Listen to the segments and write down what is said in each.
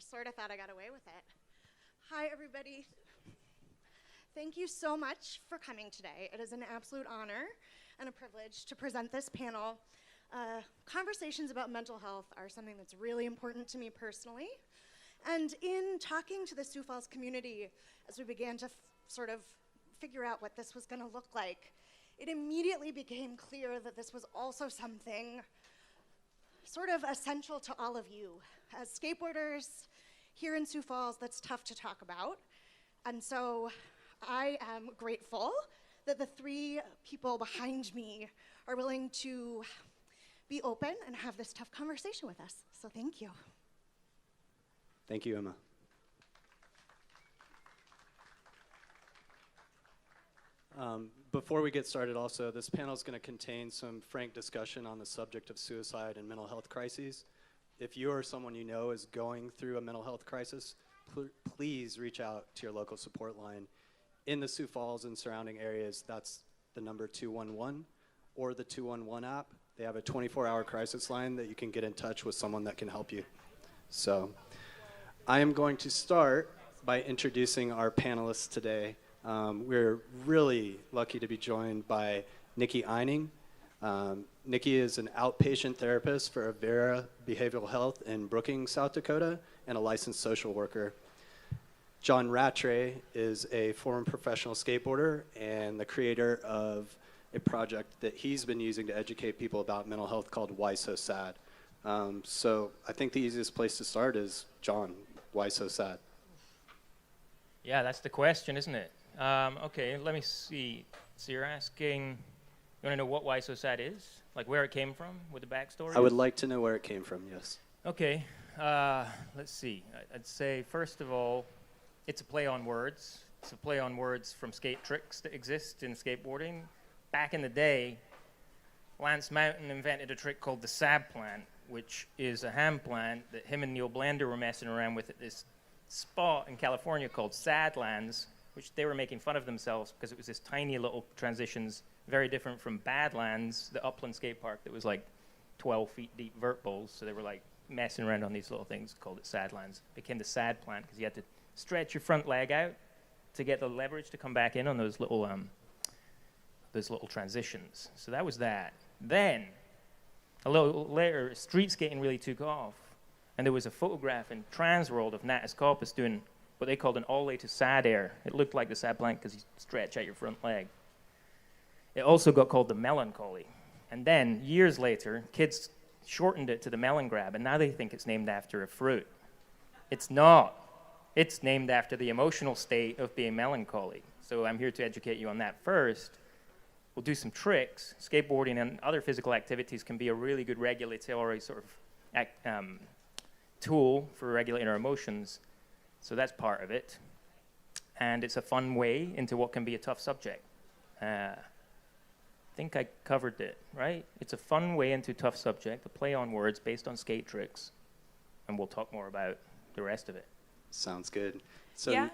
I sort of thought I got away with it. Hi, everybody. Thank you so much for coming today. It is an absolute honor and a privilege to present this panel. Conversations about mental health are something that's really important to me personally. And in talking to the Sioux Falls community, as we began to sort of figure out what this was going to look like, it immediately became clear that this was also something sort of essential to all of you. As skateboarders here in Sioux Falls, that's tough to talk about. And so I am grateful that the three people behind me are willing to be open and have this tough conversation with us. So thank you. Thank you, Emma. Before we get started also, this panel is going to contain some frank discussion on the subject of suicide and mental health crises. If you or someone you know is going through a mental health crisis, please reach out to your local support line. In the Sioux Falls and surrounding areas, that's the number 211 or the 211 app. They have a 24-hour crisis line that you can get in touch with someone that can help you. So I am going to start by introducing our panelists today. We're really lucky to be joined by Nikki Eining. Nikki is an outpatient therapist for Avera Behavioral Health in Brookings, South Dakota, and a licensed social worker. John Rattray is a former professional skateboarder and the creator of a project that he's been using to educate people about mental health called Why So Sad. So I think the easiest place to start is, John, why so sad? Yeah, that's the question, isn't it? Okay, let me see. So you're asking, you want to know what Why So Sad is? Like where it came from, what the backstory is? I would like to know where it came from, yes. Okay, let's see. I'd say, first of all, it's a play on words. It's a play on words from skate tricks that exist in skateboarding. Back in the day, Lance Mountain invented a trick called the Sab Plant, which is a hand plant that him and Neil Blender were messing around with at this spot in California called Sadlands, which they were making fun of themselves because it was this tiny little transitions, very different from Badlands, the upland skate park that was like 12 feet deep vert bowls. So they were like messing around on these little things, called it Sadlands. It became the Sad Plant because you had to stretch your front leg out to get the leverage to come back in on those little transitions. So that was that. Then, a little later, street skating really took off. And there was a photograph in Transworld of Natus Corpus doing what they called an all-way to sad air. It looked like the Sad Plant because you stretch out your front leg. It also got called the melancholy. And then, years later, kids shortened it to the melon grab, and now they think it's named after a fruit. It's not. It's named after the emotional state of being melancholy. So I'm here to educate you on that first. We'll do some tricks. Skateboarding and other physical activities can be a really good regulatory sort of tool for regulating our emotions. So that's part of it. And it's a fun way into what can be a tough subject. I think I covered it, right? It's a fun way into a tough subject, a play on words based on skate tricks. And we'll talk more about the rest of it. Sounds good. So yeah.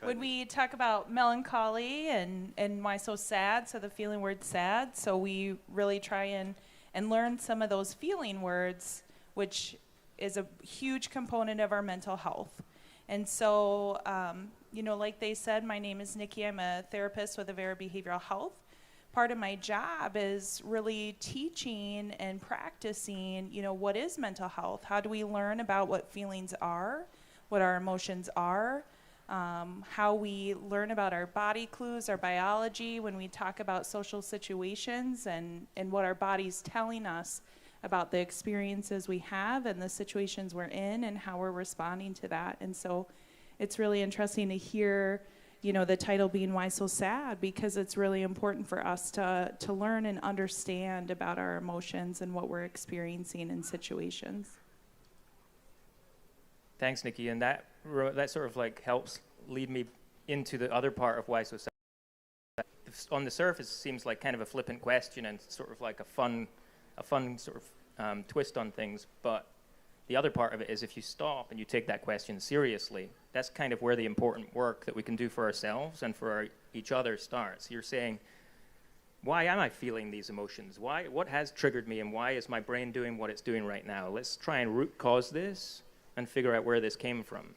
When we talk about melancholy and why so sad, so the feeling word sad, so we really try and learn some of those feeling words, which is a huge component of our mental health. And so, like they said, my name is Nikki. I'm a therapist with Avera Behavioral Health. Part of my job is really teaching and practicing, what is mental health? How do we learn about what feelings are, what our emotions are, how we learn about our body clues, our biology, when we talk about social situations and what our body's telling us about the experiences we have and the situations we're in and how we're responding to that. And so it's really interesting to hear, the title being Why So Sad, because it's really important for us to learn and understand about our emotions and what we're experiencing in situations. Thanks, Nikki. And that sort of like helps lead me into the other part of Why So Sad. On the surface, it seems like kind of a flippant question and sort of like a fun sort of twist on things. But the other part of it is if you stop and you take that question seriously, that's kind of where the important work that we can do for ourselves and for each other starts. You're saying, why am I feeling these emotions? What has triggered me, and why is my brain doing what it's doing right now? Let's try and root cause this and figure out where this came from.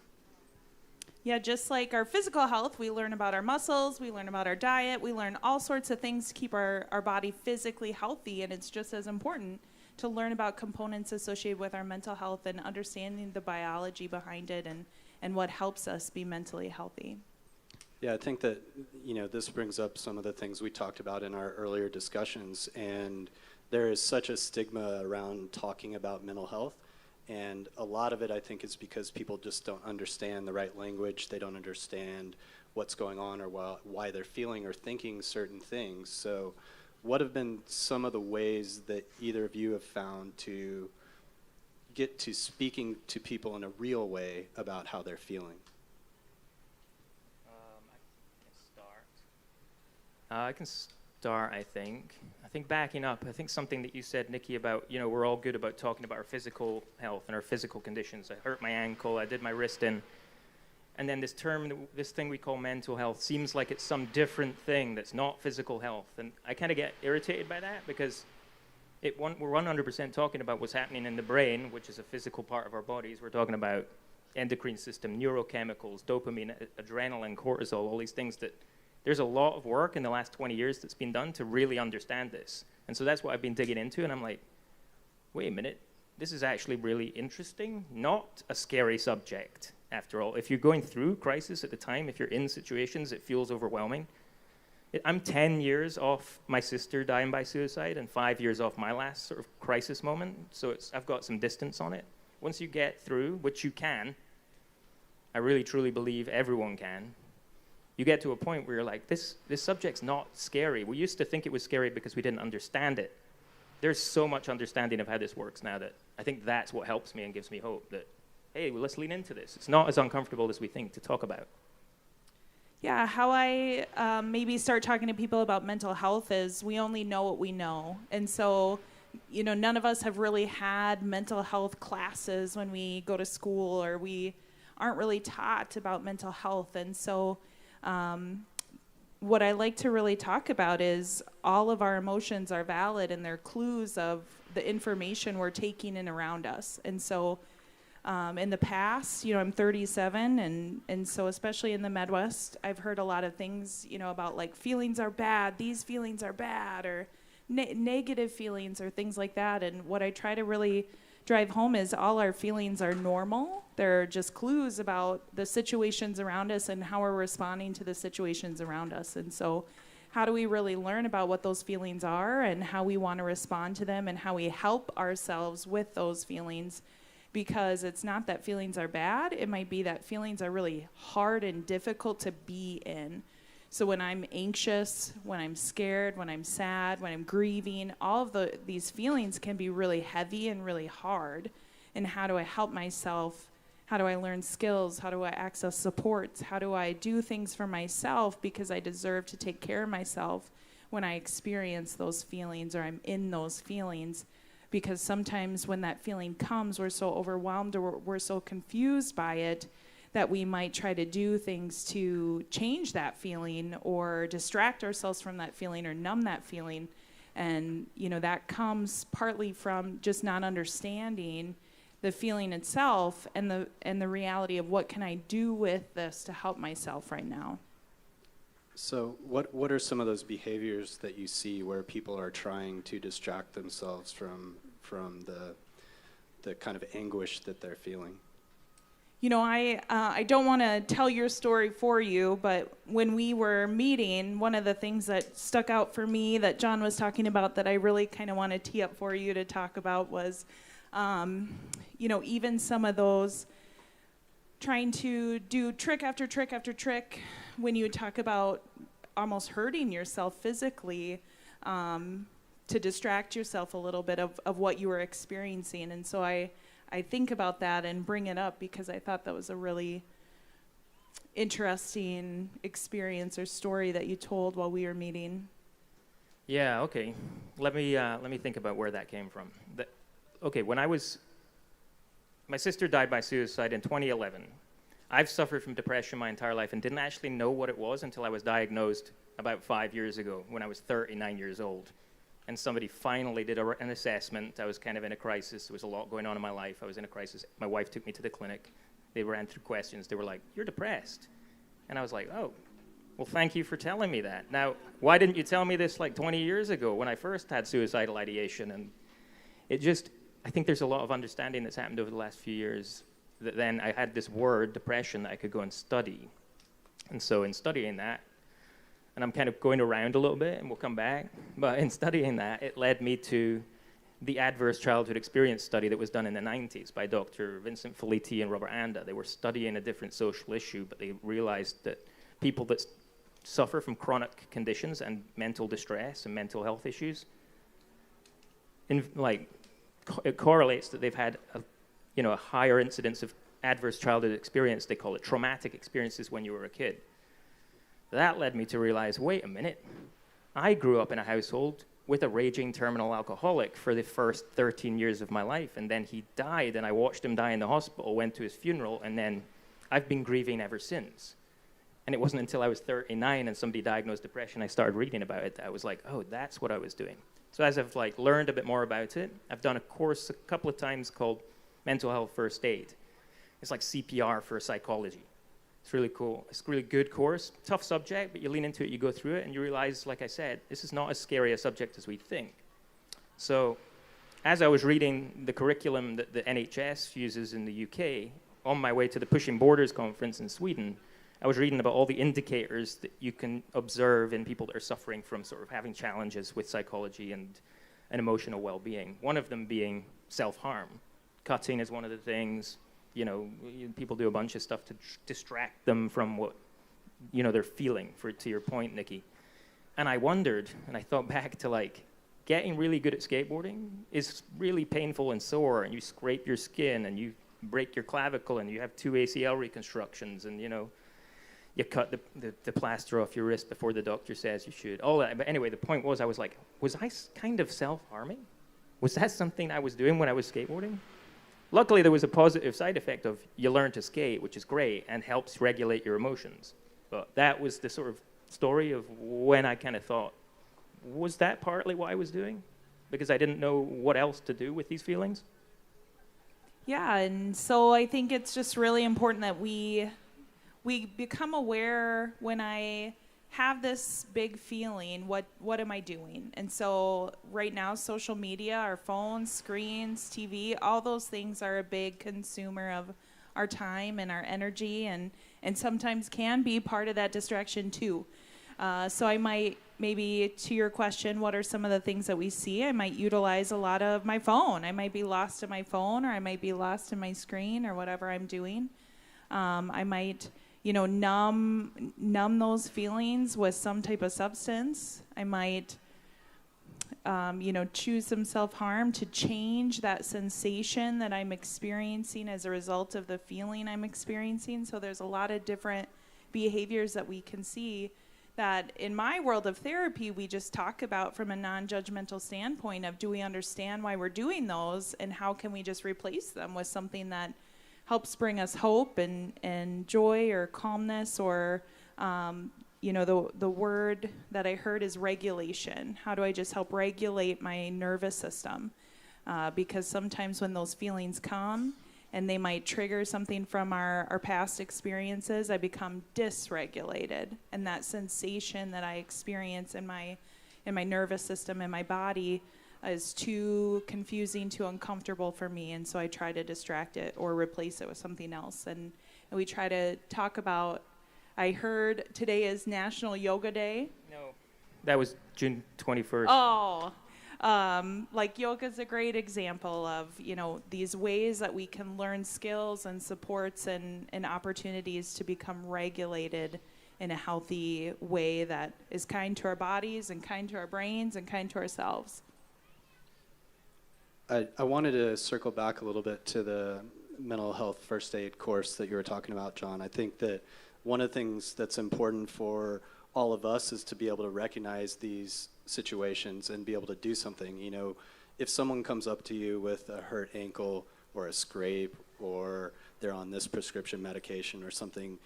Yeah, just like our physical health, we learn about our muscles, we learn about our diet, we learn all sorts of things to keep our body physically healthy, and it's just as important to learn about components associated with our mental health and understanding the biology behind it and what helps us be mentally healthy. Yeah, I think that, this brings up some of the things we talked about in our earlier discussions, and there is such a stigma around talking about mental health. And a lot of it, I think, is because people just don't understand the right language. They don't understand what's going on or why they're feeling or thinking certain things. So what have been some of the ways that either of you have found to get to speaking to people in a real way about how they're feeling? I can start, I think. I think backing up, I think something that you said, Nikki, about, we're all good about talking about our physical health and our physical conditions. I hurt my ankle, I did my wrist in. And then this thing we call mental health seems like it's some different thing that's not physical health. And I kind of get irritated by that because we're 100% talking about what's happening in the brain, which is a physical part of our bodies. We're talking about endocrine system, neurochemicals, dopamine, adrenaline, cortisol, all these things that there's a lot of work in the last 20 years that's been done to really understand this. And so that's what I've been digging into, and I'm like, wait a minute, this is actually really interesting, not a scary subject, after all. If you're going through crisis at the time, if you're in situations, it feels overwhelming. I'm 10 years off my sister dying by suicide and 5 years off my last sort of crisis moment, so I've got some distance on it. Once you get through, which you can, I really truly believe everyone can, you get to a point where you're like, this subject's not scary. We used to think it was scary because we didn't understand it. There's so much understanding of how this works now that I think that's what helps me and gives me hope that, hey, well, let's lean into this. It's not as uncomfortable as we think to talk about. Yeah, how I maybe start talking to people about mental health is we only know what we know. And so, none of us have really had mental health classes when we go to school, or we aren't really taught about mental health. And so what I like to really talk about is all of our emotions are valid and they're clues of the information we're taking in around us. And so in the past, I'm 37, and so especially in the Midwest, I've heard a lot of things, about like feelings are bad, these feelings are bad, or negative feelings or things like that. And what I try to really drive home is all our feelings are normal. They're just clues about the situations around us and how we're responding to the situations around us. And so how do we really learn about what those feelings are and how we want to respond to them and how we help ourselves with those feelings? Because it's not that feelings are bad. It might be that feelings are really hard and difficult to be in. So when I'm anxious, when I'm scared, when I'm sad, when I'm grieving, all of these feelings can be really heavy and really hard. And how do I help myself? How do I learn skills? How do I access supports? How do I do things for myself because I deserve to take care of myself when I experience those feelings or I'm in those feelings? Because sometimes when that feeling comes, we're so overwhelmed or we're so confused by it that we might try to do things to change that feeling or distract ourselves from that feeling or numb that feeling. And, that comes partly from just not understanding the feeling itself and the reality of what can I do with this to help myself right now. So what are some of those behaviors that you see where people are trying to distract themselves from the kind of anguish that they're feeling? I don't want to tell your story for you, but when we were meeting, one of the things that stuck out for me that John was talking about that I really kind of want to tee up for you to talk about was, even some of those trying to do trick after trick after trick when you talk about almost hurting yourself physically to distract yourself a little bit of what you were experiencing. And so I think about that and bring it up because I thought that was a really interesting experience or story that you told while we were meeting. Yeah, okay. Let me think about where that came from. My sister died by suicide in 2011. I've suffered from depression my entire life and didn't actually know what it was until I was diagnosed about 5 years ago when I was 39 years old. and somebody finally did an assessment. I was kind of in a crisis. There was a lot going on in my life. I was in a crisis. My wife took me to the clinic. They ran through questions. They were like, "You're depressed." And I was like, "Oh, well, thank you for telling me that. Now, why didn't you tell me this like 20 years ago when I first had suicidal ideation?" And it just, I think there's a lot of understanding that's happened over the last few years that then I had this word, depression, that I could go and study. And so in studying that, and I'm kind of going around a little bit, and we'll come back, but in studying that, it led me to the adverse childhood experience study that was done in the 90s by Dr. Vincent Felitti and Robert Anda. They were studying a different social issue, but they realized that people that suffer from chronic conditions and mental distress and mental health issues, it correlates that they've had a higher incidence of adverse childhood experience. They call it traumatic experiences when you were a kid. That led me to realize, wait a minute, I grew up in a household with a raging terminal alcoholic for the first 13 years of my life, and then he died, and I watched him die in the hospital, went to his funeral, and then I've been grieving ever since. And it wasn't until I was 39 and somebody diagnosed depression, I started reading about it, that I was like, oh, that's what I was doing. So as I've learned a bit more about it, I've done a course a couple of times called Mental Health First Aid. It's like CPR for psychology. It's really cool. It's a really good course. Tough subject, but you lean into it, you go through it, and you realize, like I said, this is not as scary a subject as we think. So as I was reading the curriculum that the NHS uses in the UK, on my way to the Pushing Borders conference in Sweden, I was reading about all the indicators that you can observe in people that are suffering from sort of having challenges with psychology and emotional well-being. One of them being self-harm. Cutting is one of the things. People do a bunch of stuff to distract them from what, they're feeling, to your point, Nikki. And I wondered, and I thought back to getting really good at skateboarding is really painful and sore, and you scrape your skin, and you break your clavicle, and you have 2 ACL reconstructions, and, you cut the plaster off your wrist before the doctor says you should. All that. But anyway, the point was, I was like, was I kind of self-harming? Was that something I was doing when I was skateboarding? Luckily, there was a positive side effect of you learn to skate, which is great, and helps regulate your emotions. But that was the sort of story of when I kind of thought, was that partly what I was doing? Because I didn't know what else to do with these feelings? Yeah, and so I think it's just really important that we become aware when I have this big feeling, what am I doing? And so right now, social media, our phones, screens, TV, all those things are a big consumer of our time and our energy, and sometimes can be part of that distraction too. So I might, maybe to your question, what are some of the things that we see? I might utilize a lot of my phone. I might be lost in my phone, or I might be lost in my screen, or whatever I'm doing. I might numb those feelings with some type of substance. I might, choose some self-harm to change that sensation that I'm experiencing as a result of the feeling I'm experiencing. So there's a lot of different behaviors that we can see that in my world of therapy, we just talk about from a non-judgmental standpoint of, do we understand why we're doing those, and how can we just replace them with something that helps bring us hope and joy or calmness, or, the word that I heard is regulation. How do I just help regulate my nervous system? Because sometimes when those feelings come and they might trigger something from our past experiences, I become dysregulated. And that sensation that I experience in my nervous system, in my body, is too confusing, too uncomfortable for me, and so I try to distract it or replace it with something else. And we try to talk about, I heard today is National Yoga Day. No, that was June 21st. Oh, yoga is a great example of, these ways that we can learn skills and supports and opportunities to become regulated in a healthy way that is kind to our bodies and kind to our brains and kind to ourselves. I wanted to circle back a little bit to the mental health first aid course that you were talking about, John. I think that one of the things that's important for all of us is to be able to recognize these situations and be able to do something. If someone comes up to you with a hurt ankle or a scrape, or they're on this prescription medication or something,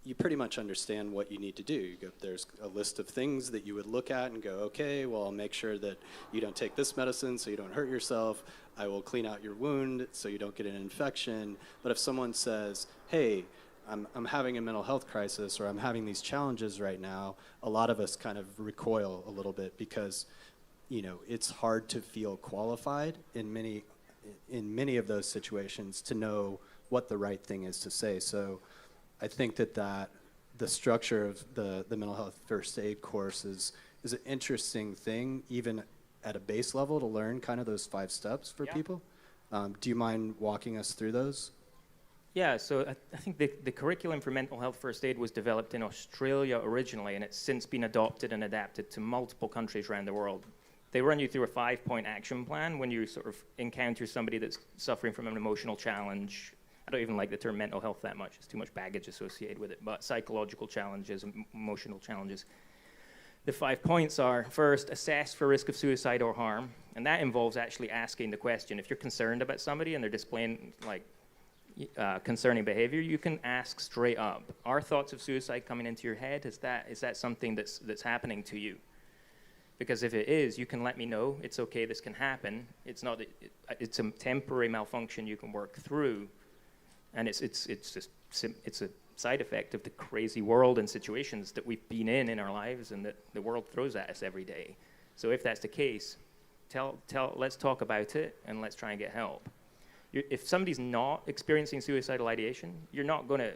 you pretty much understand what you need to do. There's a list of things that you would look at and go, okay, well, I'll make sure that you don't take this medicine so you don't hurt yourself. I will clean out your wound so you don't get an infection. But if someone says, hey, I'm having a mental health crisis, or I'm having these challenges right now, a lot of us kind of recoil a little bit because, it's hard to feel qualified in many of those situations to know what the right thing is to say. So I think that the structure of the mental health first aid course is an interesting thing, even at a base level, to learn kind of those 5 steps for people. Do you mind walking us through those? Yeah, so I think the curriculum for mental health first aid was developed in Australia originally, and it's since been adopted and adapted to multiple countries around the world. They run you through a 5-point action plan when you sort of encounter somebody that's suffering from an emotional challenge. I don't even like the term mental health that much. It's too much baggage associated with it. But psychological challenges, emotional challenges. The 5 points are, first, assess for risk of suicide or harm. And that involves actually asking the question. If you're concerned about somebody and they're displaying concerning behavior, you can ask straight up, are thoughts of suicide coming into your head? Is that something that's happening to you? Because if it is, you can let me know. It's okay, this can happen. It's a temporary malfunction you can work through. And it's a side effect of the crazy world and situations that we've been in our lives and that the world throws at us every day. So if that's the case, let's talk about it and let's try and get help. If somebody's not experiencing suicidal ideation, you're not going to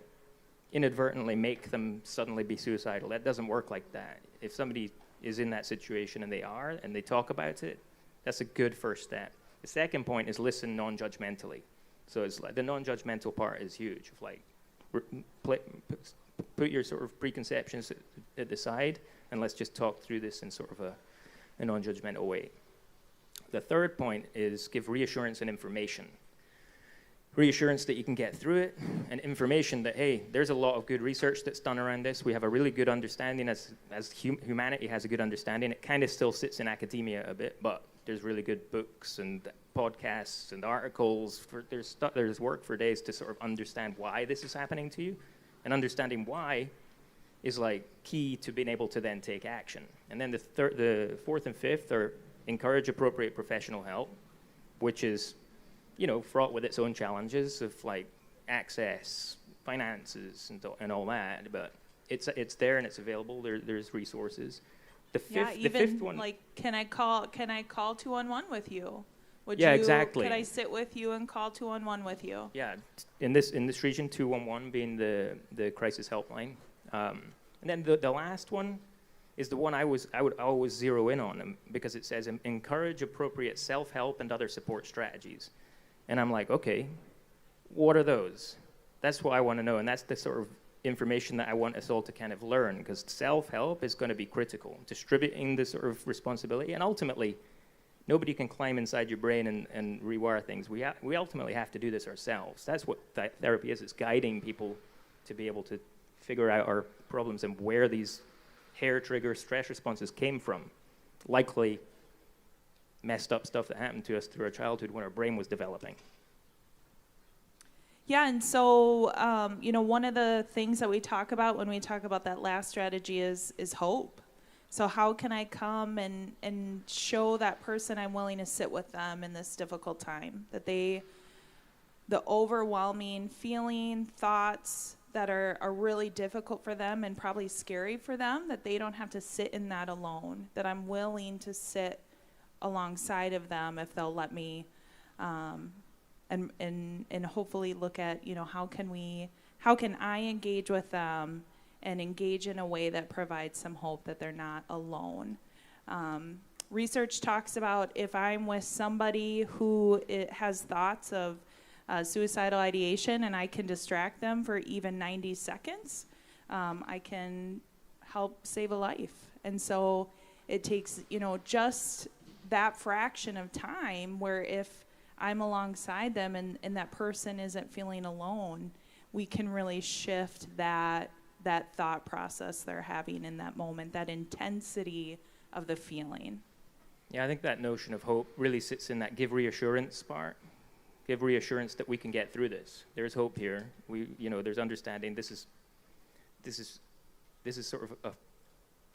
inadvertently make them suddenly be suicidal. That doesn't work like that. If somebody is in that situation and they talk about it, that's a good first step. The second point is listen non-judgmentally. So it's like the non-judgmental part is huge. Put your sort of preconceptions at the side, and let's just talk through this in sort of a non-judgmental way. The third point is give reassurance and information. Reassurance that you can get through it, and information that, hey, there's a lot of good research that's done around this. We have a really good understanding as humanity has a good understanding. It kind of still sits in academia a bit, but there's really good books and podcasts and articles. There's work for days to sort of understand why this is happening to you, and understanding why is like key to being able to then take action. And then the fourth and fifth are encourage appropriate professional help, which is fraught with its own challenges of like access, finances, and all that. But it's there and it's available. There's resources. The fifth one, like, can I call 211 with you? Exactly. Could I sit with you and call 211 with you? Yeah, in this region, 211 being the crisis helpline, and then the last one is the one I would always zero in on, because it says encourage appropriate self-help and other support strategies. And I'm like, okay, what are those? That's what I want to know, and that's the sort of information that I want us all to kind of learn, because self-help is going to be critical. Distributing the sort of responsibility, and ultimately, nobody can climb inside your brain and rewire things. We ultimately have to do this ourselves. That's what therapy is. It's guiding people to be able to figure out our problems and where these hair trigger stress responses came from. Likely messed up stuff that happened to us through our childhood when our brain was developing. Yeah, and so, one of the things that we talk about when we talk about that last strategy is hope. So how can I come and show that person I'm willing to sit with them in this difficult time? That the overwhelming feeling, thoughts that are really difficult for them and probably scary for them, that they don't have to sit in that alone. That I'm willing to sit alongside of them if they'll let me, and hopefully look at, how can I engage with them and engage in a way that provides some hope that they're not alone. Research talks about if I'm with somebody who has thoughts of suicidal ideation and I can distract them for even 90 seconds, I can help save a life. And so it takes, just that fraction of time where if I'm alongside them and that person isn't feeling alone, we can really shift that thought process they're having in that moment, that intensity of the feeling. Yeah, I think that notion of hope really sits in that give reassurance part. Give reassurance that we can get through this. There's hope here. There's understanding. This this is sort of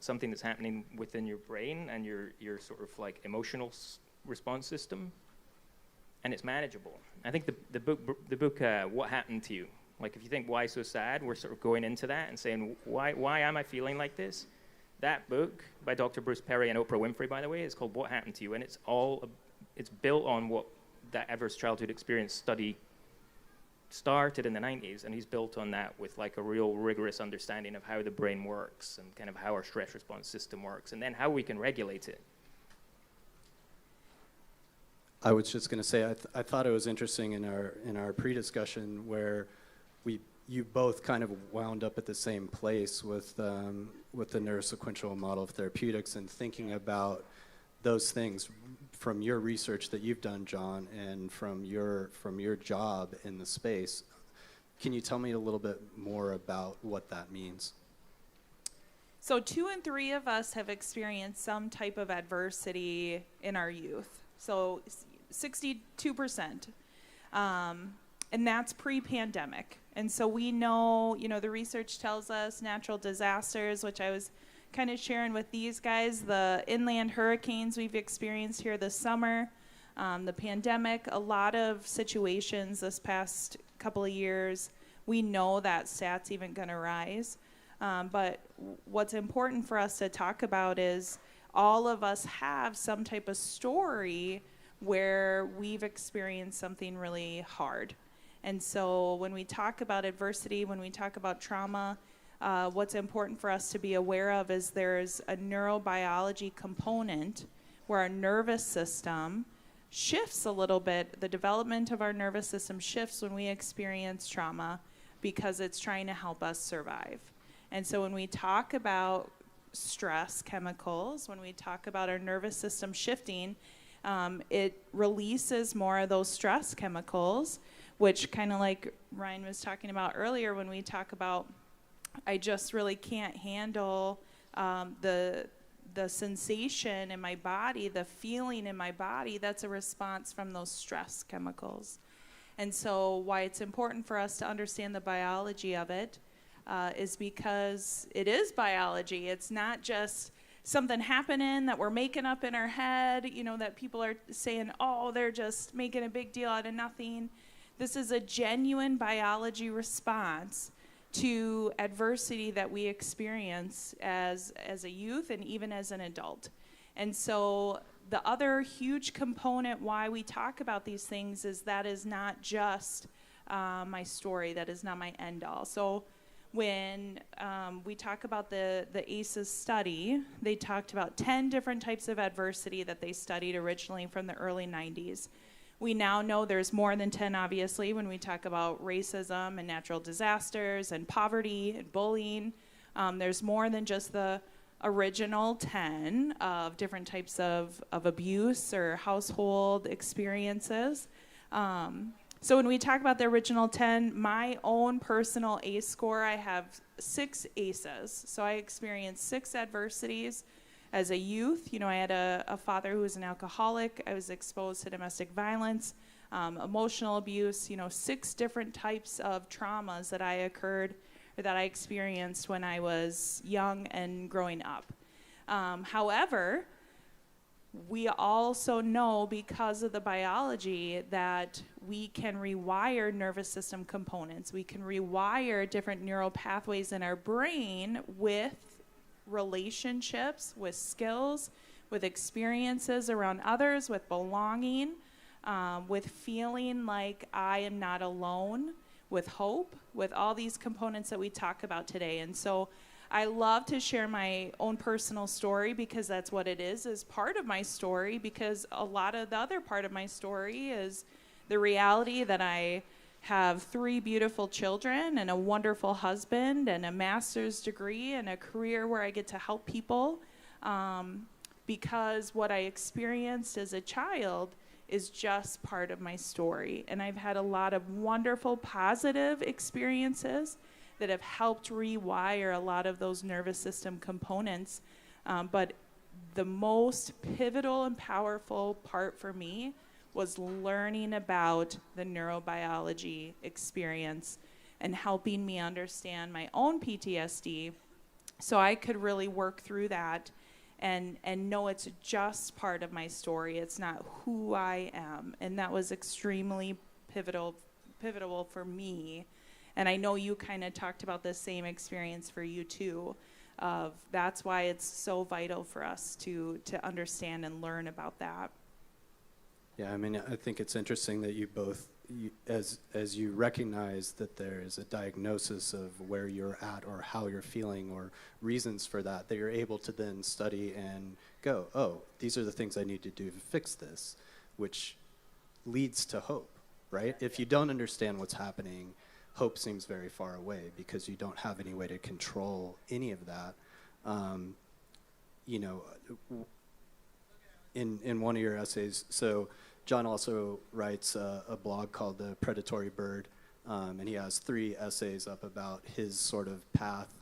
something that's happening within your brain and your sort of like emotional response system, and it's manageable. I think the book What Happened to You, like if you think why so sad, we're sort of going into that and saying why am I feeling like this. That book by Dr. Bruce Perry and Oprah Winfrey, by the way, is called What Happened to You, and it's built on what that adverse childhood experience study started in the 90s, and he's built on that with like a real rigorous understanding of how the brain works and kind of how our stress response system works, and then how we can regulate it. I was just going to say, I thought it was interesting in our pre-discussion where you both kind of wound up at the same place with the neurosequential model of therapeutics and thinking about those things from your research that you've done, John, and from your job in the space. Can you tell me a little bit more about what that means? So 2 and 3 of us have experienced some type of adversity in our youth. So 62%. And that's pre-pandemic. And so we know, the research tells us natural disasters, which I was kind of sharing with these guys, the inland hurricanes we've experienced here this summer, the pandemic, a lot of situations this past couple of years, we know that stats even going to rise. But what's important for us to talk about is all of us have some type of story where we've experienced something really hard. And so when we talk about adversity, when we talk about trauma, what's important for us to be aware of is there's a neurobiology component where our nervous system shifts a little bit. The development of our nervous system shifts when we experience trauma because it's trying to help us survive. And so when we talk about stress chemicals, when we talk about our nervous system shifting, it releases more of those stress chemicals, which kind of like Ryan was talking about earlier when we talk about I just really can't handle the sensation in my body, the feeling in my body. That's a response from those stress chemicals. And so why it's important for us to understand the biology of it is because it is biology. It's not just something happening that we're making up in our head, that people are saying, oh, they're just making a big deal out of nothing. This is a genuine biology response to adversity that we experience as a youth and even as an adult. And so the other huge component why we talk about these things is that is not just my story, that is not my end all. So when we talk about the ACEs study, they talked about 10 different types of adversity that they studied originally from the early 90s. We now know there's more than 10, obviously, when we talk about racism and natural disasters and poverty and bullying. There's more than just the original 10 of different types of abuse or household experiences. So when we talk about the original 10, my own personal ACE score, I have 6 ACEs. So I experienced 6 adversities. As a youth, I had a father who was an alcoholic. I was exposed to domestic violence, emotional abuse, 6 different types of traumas that I experienced when I was young and growing up. However, we also know because of the biology that we can rewire nervous system components. We can rewire different neural pathways in our brain with relationships, with skills, with experiences around others, with belonging, with feeling like I am not alone, with hope, with all these components that we talk about today. And so I love to share my own personal story because that's what it is part of my story, because a lot of the other part of my story is the reality that I have 3 beautiful children and a wonderful husband and a master's degree and a career where I get to help people, because what I experienced as a child is just part of my story. And I've had a lot of wonderful, positive experiences that have helped rewire a lot of those nervous system components. But the most pivotal and powerful part for me was learning about the neurobiology experience and helping me understand my own PTSD so I could really work through that and know it's just part of my story. It's not who I am. And that was extremely pivotal for me. And I know you kind of talked about the same experience for you too. That's why it's so vital for us to understand and learn about that. Yeah, I mean, I think it's interesting that you both, as you recognize that there is a diagnosis of where you're at or how you're feeling or reasons for that you're able to then study and go, oh, these are the things I need to do to fix this, which leads to hope, right? If you don't understand what's happening, hope seems very far away because you don't have any way to control any of that. You know, in one of your essays, so John also writes a blog called The Predatory Bird, and he has 3 essays up about his sort of path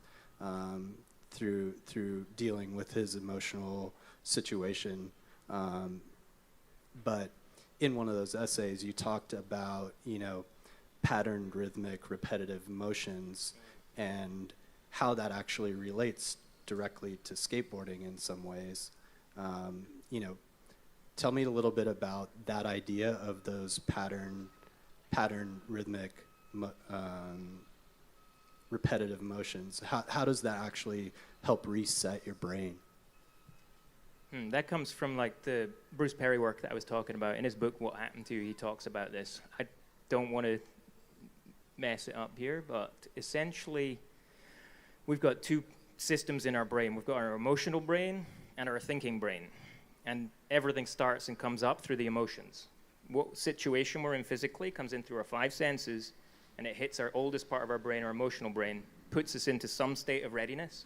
through dealing with his emotional situation. But in one of those essays, you talked about, you know, patterned, rhythmic, repetitive motions and how that actually relates directly to skateboarding in some ways. You know, tell me a little bit about that idea of those pattern, rhythmic, repetitive motions. How does that actually help reset your brain? That comes from like the Bruce Perry work that I was talking about. In his book, What Happened to You, he talks about this. I don't want to mess it up here, but essentially we've got 2 systems in our brain. We've got our emotional brain and our thinking brain. And everything starts and comes up through the emotions. What situation we're in physically comes in through our 5 senses, and it hits our oldest part of our brain, our emotional brain, puts us into some state of readiness.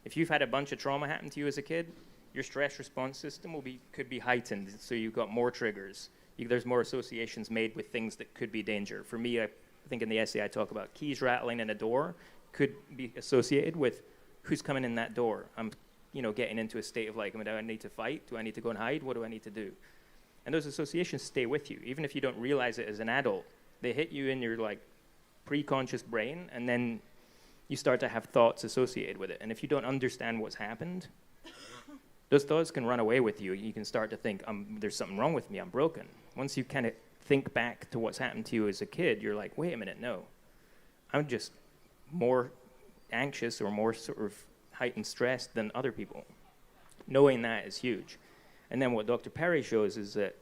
If you've had a bunch of trauma happen to you as a kid, your stress response system could be heightened, so you've got more triggers. There's more associations made with things that could be danger. For me, I think in the essay I talk about keys rattling in a door could be associated with who's coming in that door. I'm getting into a state of like, do I need to fight? Do I need to go and hide? What do I need to do? And those associations stay with you. Even if you don't realize it as an adult, they hit you in your like pre-conscious brain, and then you start to have thoughts associated with it. And if you don't understand what's happened, those thoughts can run away with you. You can start to think, there's something wrong with me, I'm broken. Once you kind of think back to what's happened to you as a kid, you're like, wait a minute, no. I'm just more anxious or more sort of heightened stress than other people. Knowing that is huge. And then what Dr. Perry shows is that,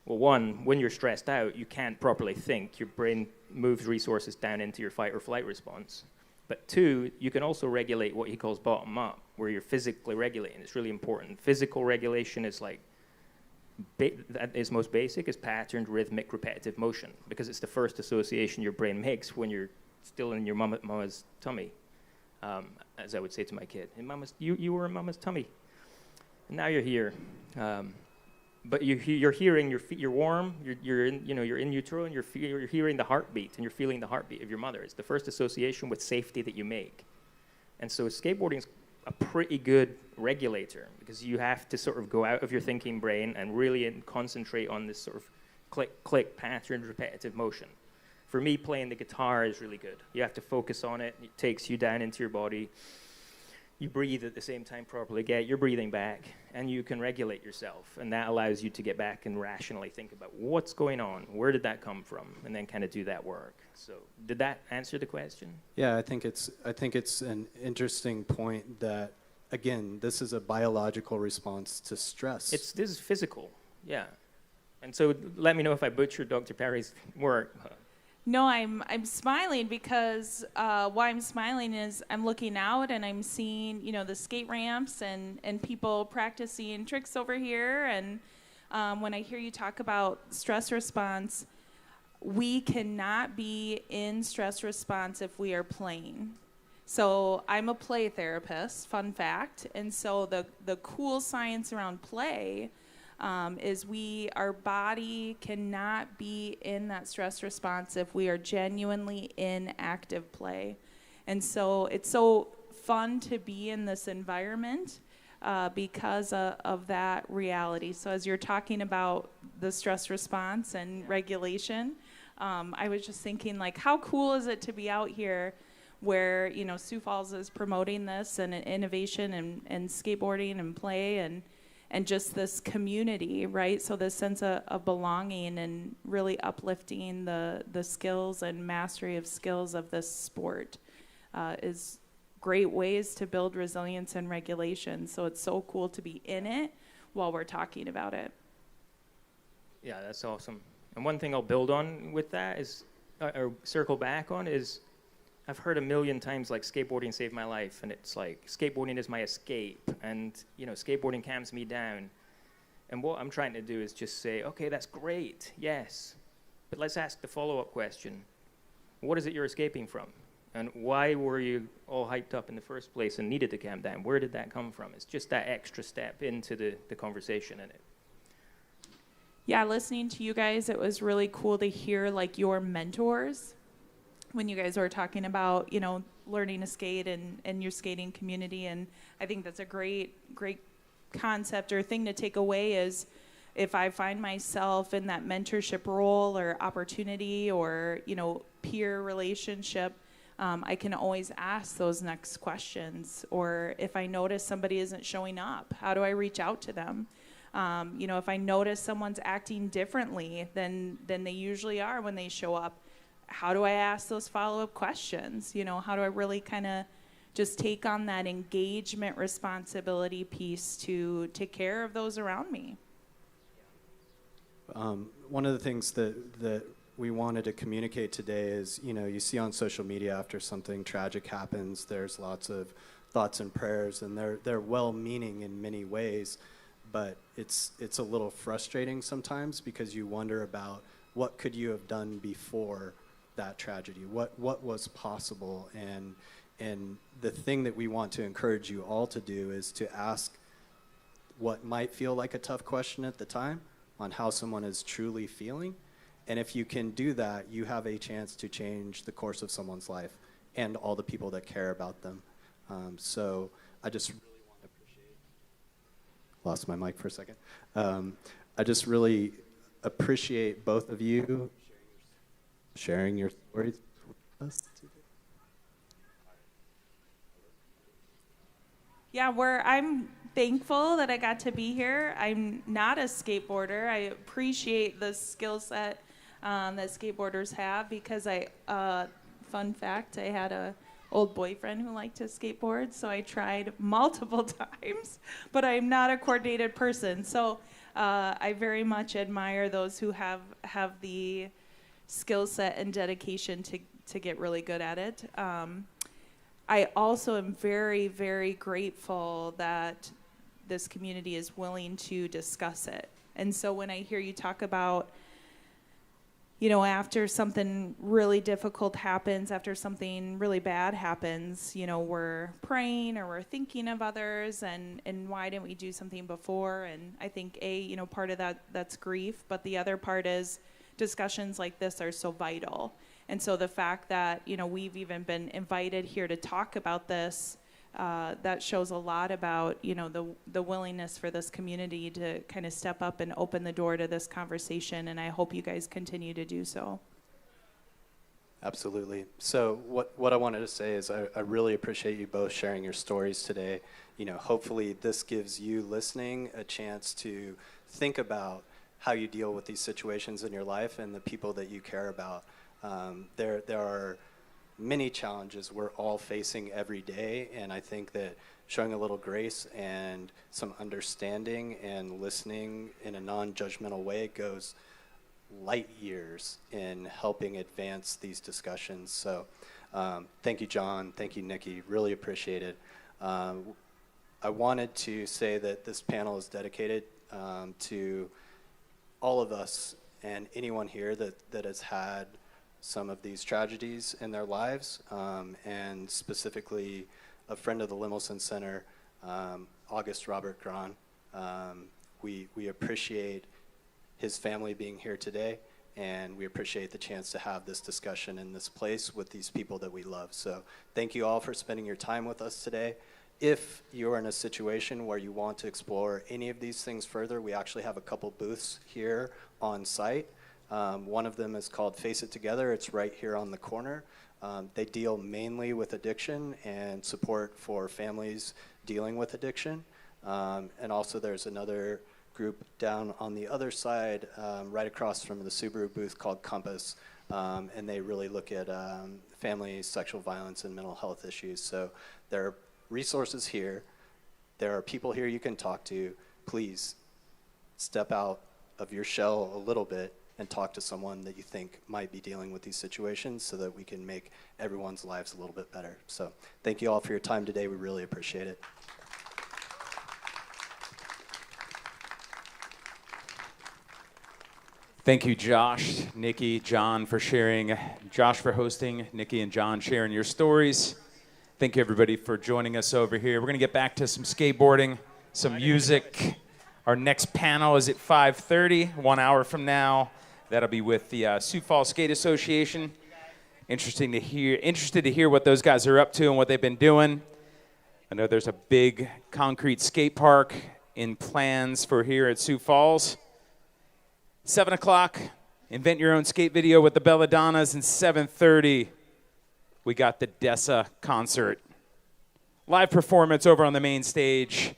well, one, when you're stressed out, you can't properly think. Your brain moves resources down into your fight or flight response. But 2, you can also regulate what he calls bottom up, where you're physically regulating. It's really important. Physical regulation is like, that is most basic, is patterned, rhythmic, repetitive motion, because it's the first association your brain makes when you're still in your mama's tummy. As I would say to my kid, hey, you were in mama's tummy, and now you're here. But you're hearing your feet. You're warm. You're in utero, and you're hearing the heartbeat, and you're feeling the heartbeat of your mother. It's the first association with safety that you make. And so skateboarding is a pretty good regulator because you have to sort of go out of your thinking brain and really concentrate on this sort of click, click, patterned, repetitive motion. For me, playing the guitar is really good. You have to focus on it. It takes you down into your body. You breathe at the same time properly. Get your breathing back, and you can regulate yourself. And that allows you to get back and rationally think about what's going on, where did that come from, and then kind of do that work. So, did that answer the question? Yeah, I think it's an interesting point that, again, this is a biological response to stress. This is physical, yeah. And so, let me know if I butchered Dr. Perry's work. No, I'm smiling because why I'm smiling is I'm looking out and I'm seeing, the skate ramps and people practicing tricks over here. And when I hear you talk about stress response, we cannot be in stress response if we are playing. So I'm a play therapist, fun fact. And so the cool science around play is our body cannot be in that stress response if we are genuinely in active play. And so it's so fun to be in this environment because of that reality. So as you're talking about the stress response and regulation, I was just thinking, like, how cool is it to be out here where, you know, Sioux Falls is promoting this and innovation and skateboarding and play and just this community, right? So this sense of belonging and really uplifting the skills and mastery of skills of this sport is great ways to build resilience and regulation. So it's so cool to be in it while we're talking about it. Yeah, that's awesome. And one thing I'll build on with that is, or circle back on, is I've heard a million times, like, skateboarding saved my life, and it's like, skateboarding is my escape, and, you know, skateboarding calms me down. And what I'm trying to do is just say, okay, that's great, yes, but let's ask the follow-up question. What is it you're escaping from? And why were you all hyped up in the first place and needed to calm down? Where did that come from? It's just that extra step into the conversation in it. Yeah, listening to you guys, it was really cool to hear, like, your mentors when you guys were talking about, you know, learning to skate and your skating community. And I think that's a great concept or thing to take away is if I find myself in that mentorship role or opportunity or, you know, peer relationship, I can always ask those next questions. Or if I notice somebody isn't showing up, how do I reach out to them? You know, if I notice someone's acting differently than they usually are when they show up, how do I ask those follow-up questions? You know, how do I really kind of just take on that engagement responsibility piece to take care of those around me? One of the things that we wanted to communicate today is, you know, you see on social media after something tragic happens, there's lots of thoughts and prayers, and they're well-meaning in many ways, but it's a little frustrating sometimes because you wonder about what could you have done before that tragedy, what was possible, and the thing that we want to encourage you all to do is to ask what might feel like a tough question at the time on how someone is truly feeling. And if you can do that, you have a chance to change the course of someone's life and all the people that care about them. So I just really want to appreciate, lost my mic for a second. I just really appreciate both of you sharing your stories with us today. Yeah, I'm thankful that I got to be here. I'm not a skateboarder. I appreciate the skill set that skateboarders have because fun fact, I had a old boyfriend who liked to skateboard, so I tried multiple times, but I'm not a coordinated person. So I very much admire those who have the skill set and dedication to get really good at it. I also am very, very grateful that this community is willing to discuss it. And so when I hear you talk about, you know, after something really difficult happens, after something really bad happens, you know, we're praying or we're thinking of others and why didn't we do something before? And I think you know, part of that's grief, but the other part is discussions like this are so vital. And so the fact that, you know, we've even been invited here to talk about this, that shows a lot about, you know, the willingness for this community to kind of step up and open the door to this conversation. And I hope you guys continue to do so. Absolutely. So what I wanted to say is I really appreciate you both sharing your stories today. You know, hopefully this gives you listening a chance to think about how you deal with these situations in your life and the people that you care about. There are many challenges we're all facing every day, and I think that showing a little grace and some understanding and listening in a non-judgmental way goes light years in helping advance these discussions. So thank you, John. Thank you, Nikki. Really appreciate it. I wanted to say that this panel is dedicated to all of us and anyone here that has had some of these tragedies in their lives, and specifically a friend of the Lemelson Center, August Robert Grahn. We appreciate his family being here today, and we appreciate the chance to have this discussion in this place with these people that we love. So thank you all for spending your time with us today. If you're in a situation where you want to explore any of these things further, we actually have a couple booths here on site One of them is called Face It Together. It's right here on the corner. They deal mainly with addiction and support for families dealing with addiction. And also there's another group down on the other side, right across from the Subaru booth, called Compass. And they really look at family sexual violence and mental health issues. So there are resources here. There are people here you can talk to. Please step out of your shell a little bit and talk to someone that you think might be dealing with these situations so that we can make everyone's lives a little bit better. So thank you all for your time today. We really appreciate it. Thank you, Josh, Nikki, John for sharing. Josh for hosting, Nikki and John sharing your stories. Thank you, everybody, for joining us over here. We're going to get back to some skateboarding, some music. Our next panel is at 5:30, 1 hour from now. That'll be with the Sioux Falls Skate Association. Interested to hear what those guys are up to and what they've been doing. I know there's a big concrete skate park in plans for here at Sioux Falls. 7 o'clock, invent your own skate video with the Belladonnas, and 7:30, we got the Dessa concert. Live performance over on the main stage.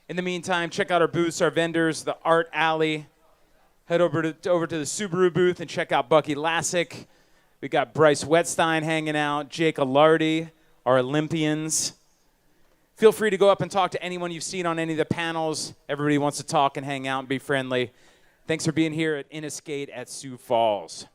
In the meantime, check out our booths, our vendors, the Art Alley. Head over to the Subaru booth and check out Bucky Lassick. We got Bryce Wetstein hanging out, Jake Alardi, our Olympians. Feel free to go up and talk to anyone you've seen on any of the panels. Everybody wants to talk and hang out and be friendly. Thanks for being here at Innoskate at Sioux Falls.